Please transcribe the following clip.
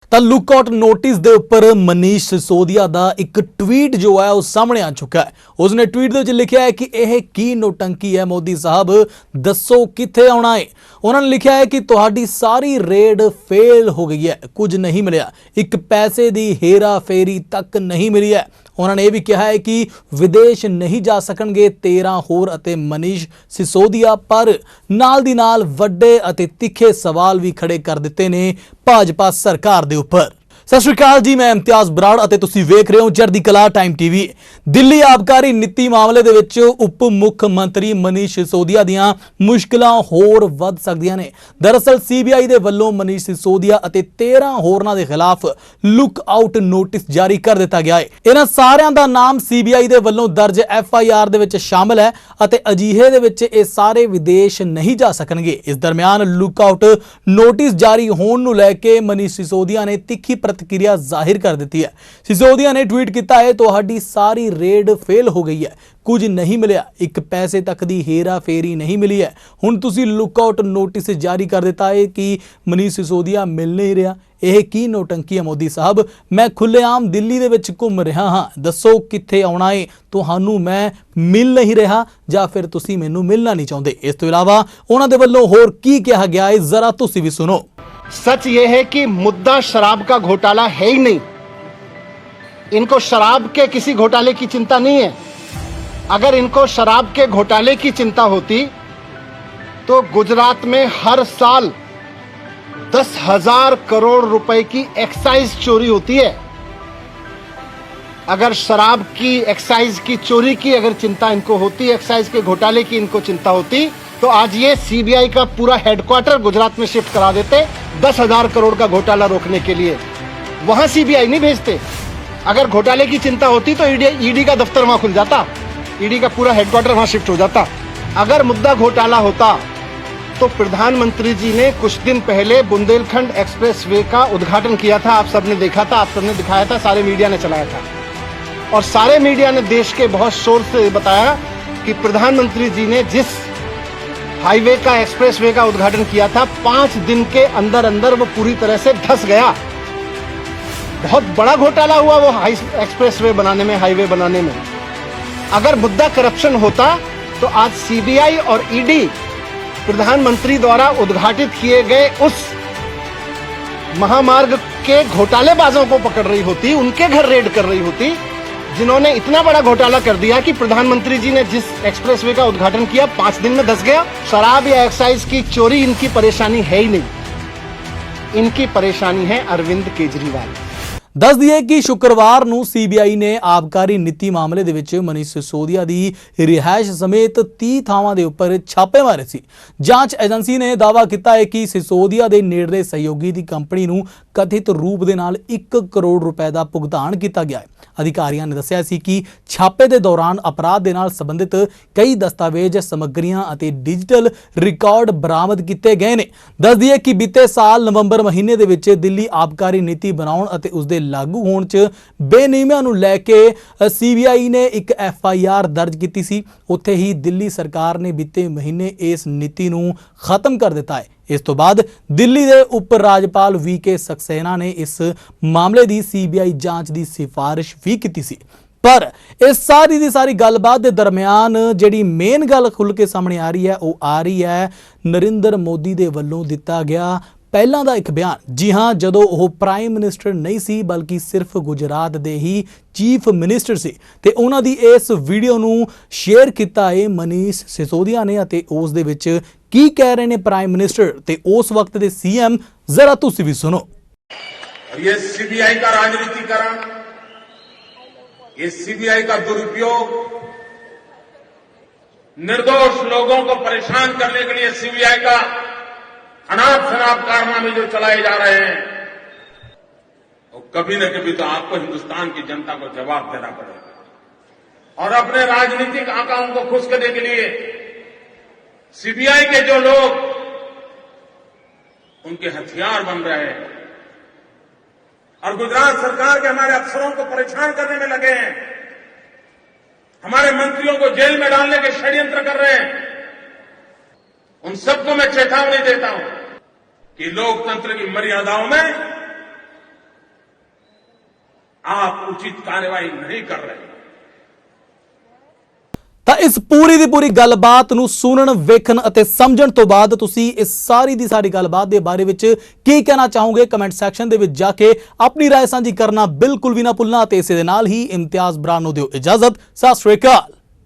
ਤਾਂ lookout notice ਦੇ ਉੱਪਰ ਮਨੀਸ਼ ਸਿਸੋਦੀਆ ਦਾ ਇੱਕ ਟਵੀਟ ਜੋ ਹੈ ਉਹ ਸਾਹਮਣੇ ਆ ਚੁੱਕਾ ਹੈ। ਉਸਨੇ ਟਵੀਟ ਦੇ ਵਿੱਚ ਲਿਖਿਆ ਹੈ ਕਿ ਇਹ ਕੀ ਨੋਟੰਕੀ ਹੈ, ਮੋਦੀ ਸਾਹਿਬ ਦੱਸੋ ਕਿੱਥੇ ਆਉਣਾ ਹੈ। ਉਹਨਾਂ ਨੇ ਲਿਖਿਆ ਹੈ ਕਿ ਤੁਹਾਡੀ ਸਾਰੀ ਰੇਡ ਫੇਲ ਹੋ ਗਈ ਹੈ, ਕੁਝ ਨਹੀਂ ਮਿਲਿਆ, ਇੱਕ ਪੈਸੇ ਦੀ ਹੇਰਾ ਫੇਰੀ ਤੱਕ ਨਹੀਂ ਮਿਲੀ ਹੈ। ਉਹਨਾਂ ਨੇ ਇਹ ਵੀ ਕਿਹਾ ਹੈ ਕਿ ਵਿਦੇਸ਼ ਨਹੀਂ ਜਾ ਸਕਣਗੇ 13 ਹੋਰ ਅਤੇ ਮਨੀਸ਼ ਸਿਸੋਦੀਆ, ਪਰ ਨਾਲ ਦੀ ਨਾਲ ਵੱਡੇ ਅਤੇ ਤਿੱਖੇ ਸਵਾਲ ਵੀ ਖੜੇ ਕਰ ਦਿੱਤੇ ਨੇ ਭਾਜਪਾ ਸਰਕਾਰ ਦੇ ਉੱਪਰ। ਸਤਿ ਸ਼੍ਰੀ ਅਕਾਲ ਜੀ, ਮੈਂ ਇਮਤਿਆਜ਼ ਬਰਾੜ ਅਤੇ ਤੁਸੀਂ ਵੇਖ ਰਹੇ ਹੋ ਚੜ੍ਹਦੀ ਕਲਾ ਟਾਈਮ ਟੀਵੀ। ਦਿੱਲੀ ਆਬਕਾਰੀ ਨੀਤੀ ਮਾਮਲੇ ਦੇ ਵਿੱਚ ਉਪ ਮੁੱਖ ਮੰਤਰੀ ਮਨੀਸ਼ ਸਿਸੋਦੀਆ ਦੀਆਂ ਮੁਸ਼ਕਲਾਂ ਹੋਰ ਵੱਧ ਸਕਦੀਆਂ ਨੇ। ਦਰਅਸਲ ਸੀਬੀਆਈ ਦੇ ਵੱਲੋਂ ਮਨੀਸ਼ ਸਿਸੋਦੀਆ ਅਤੇ 13 ਹੋਰਨਾਂ ਦੇ ਖਿਲਾਫ ਲੁੱਕ ਆਊਟ ਨੋਟਿਸ ਜਾਰੀ ਕਰ ਦਿੱਤਾ ਗਿਆ ਹੈ। ਇਹਨਾਂ ਸਾਰਿਆਂ ਦਾ ਨਾਮ ਸੀਬੀਆਈ ਦੇ ਵੱਲੋਂ ਦਰਜ FIR ਦੇ ਵਿੱਚ ਸ਼ਾਮਲ ਹੈ ਅਤੇ ਅਜਿਹੇ ਦੇ ਵਿੱਚ ਇਹ ਸਾਰੇ ਵਿਦੇਸ਼ ਨਹੀਂ ਜਾ ਸਕਣਗੇ। ਇਸ ਦਰਮਿਆਨ ਲੁੱਕ ਆਊਟ ਨੋਟਿਸ ਜਾਰੀ ਹੋਣ ਨੂੰ ਲੈ ਕੇ ਮਨੀਸ਼ ਸਿਸੋਦੀਆ ਨੇ ਤਿੱਖੀ प्रतिक्रिया जाहिर कर दी है। सिसोदिया ने ट्वीट किया है, तुहाडी सारी रेड फेल हो गई है, कुछ नहीं मिलिया, एक पैसे तक दी हेरा फेरी नहीं मिली है। हुण तुसी लुकआउट नोटिस जारी कर दिता है कि मनीष सिसोदिया मिल नहीं रहा। यह की नौटंकी है मोदी साहब? मैं खुलेआम दिल्ली दे विच घुम रहा हाँ, दसो कित्थे आउणा है, तुहानू मैं मिल नहीं रहा जां फिर तुसी मैनू मिलना नहीं चाहुंदे। इस तो इलावा उन्हां दे वल्लों होर की कहा गया है, जरा तुसी भी सुनो। सच ये है कि मुद्दा शराब का घोटाला है ही नहीं। इनको शराब के किसी घोटाले की चिंता नहीं है। अगर इनको शराब के घोटाले की चिंता होती तो गुजरात में हर साल 10,000 करोड़ रुपए की एक्साइज चोरी होती है। अगर शराब की एक्साइज की चोरी की अगर चिंता इनको होती, एक्साइज के घोटाले की इनको चिंता होती, तो आज ये सीबीआई का पूरा हेडक्वार्टर गुजरात में शिफ्ट करा देते 10,000 करोड़ का घोटाला रोकने के लिए। वहां सीबीआई नहीं भेजते। अगर घोटाले की चिंता होती तो ईडी का दफ्तर वहां खुल जाता, ईडी का पूरा हेडक्वार्टर वहां शिफ्ट हो जाता। अगर मुद्दा घोटाला होता तो प्रधानमंत्री जी ने कुछ दिन पहले बुंदेलखंड एक्सप्रेसवे का उद्घाटन किया था। आप सबने देखा था, आप सबने दिखाया था, सारे मीडिया ने चलाया था और सारे मीडिया ने देश के बहुत शोर से बताया कि प्रधानमंत्री जी ने जिस हाईवे का एक्सप्रेसवे का उद्घाटन किया था, 5 दिन के अंदर अंदर वो पूरी तरह से धंस गया। बहुत बड़ा घोटाला हुआ वो एक्सप्रेसवे बनाने में, हाईवे बनाने में। अगर मुद्दा करप्शन होता तो आज सीबीआई और ईडी प्रधानमंत्री द्वारा उद्घाटित किए गए उस महामार्ग के घोटालेबाजों को पकड़ रही होती, उनके घर रेड कर रही होती, जिन्होंने इतना बड़ा घोटाला कर दिया कि प्रधानमंत्री जी ने जिस एक्सप्रेसवे का उद्घाटन किया 5 दिन में धंस गया। शराब या एक्साइज की चोरी इनकी परेशानी है ही नहीं, इनकी परेशानी है अरविंद केजरीवाल। दस दिए कि शुक्रवार ਨੂੰ ਸੀਬੀਆਈ ਨੇ ਆਬਕਾਰੀ ਨੀਤੀ ਮਾਮਲੇ ਦੇ ਵਿੱਚ ਮਨੀਸ਼ ਸਿਸੋਦੀਆ ਦੀ ਰਿਹਾਇਸ਼ ਸਮੇਤ 30 ਥਾਵਾਂ ਦੇ ਉੱਪਰ ਛਾਪੇ ਮਾਰੇ ਸੀ। ਜਾਂਚ ਏਜੰਸੀ ਨੇ ਦਾਅਵਾ ਕੀਤਾ ਹੈ ਕਿ ਸਿਸੋਦੀਆ ਦੇ ਨੇੜਲੇ ਸਹਿਯੋਗੀ ਦੀ ਕੰਪਨੀ ਨੂੰ ਕਥਿਤ ਰੂਪ ਦੇ ਨਾਲ 1 ਕਰੋੜ ਰੁਪਏ ਦਾ ਭੁਗਤਾਨ ਕੀਤਾ ਗਿਆ ਹੈ। ਅਧਿਕਾਰੀਆਂ ਨੇ ਦੱਸਿਆ ਸੀ ਕਿ ਛਾਪੇ ਦੇ ਦੌਰਾਨ ਅਪਰਾਧ ਦੇ ਨਾਲ ਸੰਬੰਧਿਤ ਕਈ ਦਸਤਾਵੇਜ਼, ਸਮੱਗਰੀਆਂ ਅਤੇ ਡਿਜੀਟਲ ਰਿਕਾਰਡ ਬਰਾਮਦ ਕੀਤੇ ਗਏ ਨੇ। ਦੱਸ ਦਈਏ ਕਿ ਬੀਤੇ ਸਾਲ ਨਵੰਬਰ ਮਹੀਨੇ ਦੇ ਵਿੱਚ ਦਿੱਲੀ ਆਬਕਾਰੀ ਨੀਤੀ ਬਣਾਉਣ ਅਤੇ ਉਸਦੇ लागू होने च बेनियमियां नूं लैके सीबीआई ने एक FIR दर्ज की सी। उत्थे ही दिल्ली सरकार ने बीते महीने इस नीति नूं खत्म कर दिता है। इस तो बाद दिल्ली के उप राज्यपाल VK सक्सेना ने इस मामले की सीबीआई जांच की सिफारिश भी की सी। पर इस सारी दी सारी गलबात के दरम्यान जिहड़ी मेन गल खुल के सामने आ रही है वो आ रही है नरेंद्र मोदी के वल्लों दिता गया ਪਹਿਲਾਂ ਦਾ ਇੱਕ ਬਿਆਨ। ਜੀ ਹਾਂ, ਜਦੋਂ ਉਹ ਪ੍ਰਾਈਮ ਮਿਨਿਸਟਰ ਨਹੀਂ ਸੀ ਬਲਕਿ ਸਿਰਫ ਗੁਜਰਾਤ ਦੇ ਹੀ ਚੀਫ ਮਿਨਿਸਟਰ ਸੀ ਤੇ ਉਹਨਾਂ ਦੀ ਇਸ ਵੀਡੀਓ ਨੂੰ ਸ਼ੇਅਰ ਕੀਤਾ ਹੈ ਮਨੀਸ਼ ਸਿਸੋਦੀਆ ਨੇ ਅਤੇ ਉਸ ਦੇ ਵਿੱਚ ਕੀ ਕਹਿ ਰਹੇ ਨੇ ਪ੍ਰਾਈਮ ਮਿਨਿਸਟਰ ਤੇ ਉਸ ਵਕਤ ਦੇ CM, ਜ਼ਰਾ ਤੁਸੀਂ ਵੀ ਸੁਣੋ। ये सीबीआई का राजनीतिकरण, ये सीबीआई का दुरुपयोग, निर्दोष लोगों को परेशान करने के लिए सीबीआई का अनाप शनाप कारनामे जो चलाए जा रहे हैं, वो कभी न कभी तो आपको हिंदुस्तान की जनता को जवाब देना पड़ेगा। और अपने राजनीतिक आकाओं को खुश करने के लिए सीबीआई के जो लोग उनके हथियार बन रहे हैं और गुजरात सरकार के हमारे अफसरों को परेशान करने में लगे हैं, हमारे मंत्रियों को जेल में डालने के षड्यंत्र कर रहे हैं, उन सबको मैं चेतावनी देता हूं कि लोकतंत्र की मर्यादाओं में आप उचित कार्यवाही नहीं कर रहे। ਤਾਂ ਇਸ ਪੂਰੀ ਦੀ ਪੂਰੀ ਗੱਲਬਾਤ ਨੂੰ ਸੁਣਨ ਵੇਖਣ ਅਤੇ ਸਮਝਣ ਤੋਂ ਬਾਅਦ ਤੁਸੀਂ ਇਸ ਸਾਰੀ ਦੀ ਸਾਰੀ ਗੱਲਬਾਤ ਦੇ ਬਾਰੇ ਵਿੱਚ ਕੀ ਕਹਿਣਾ ਚਾਹੋਗੇ ਕਮੈਂਟ ਸੈਕਸ਼ਨ ਦੇ ਵਿੱਚ ਜਾ ਕੇ ਆਪਣੀ ਰਾਏ ਸਾਂਝੀ ਕਰਨਾ ਬਿਲਕੁਲ ਵੀ ਨਾ ਭੁੱਲਣਾ ਤੇ ਇਸੇ ਦੇ ਨਾਲ ਹੀ ਇਮਤਿਆਜ਼ ਬਰਾੜ ਨੂੰ ਦਿਓ ਇਜਾਜ਼ਤ। ਸਤਿ ਸ਼੍ਰੀ ਅਕਾਲ।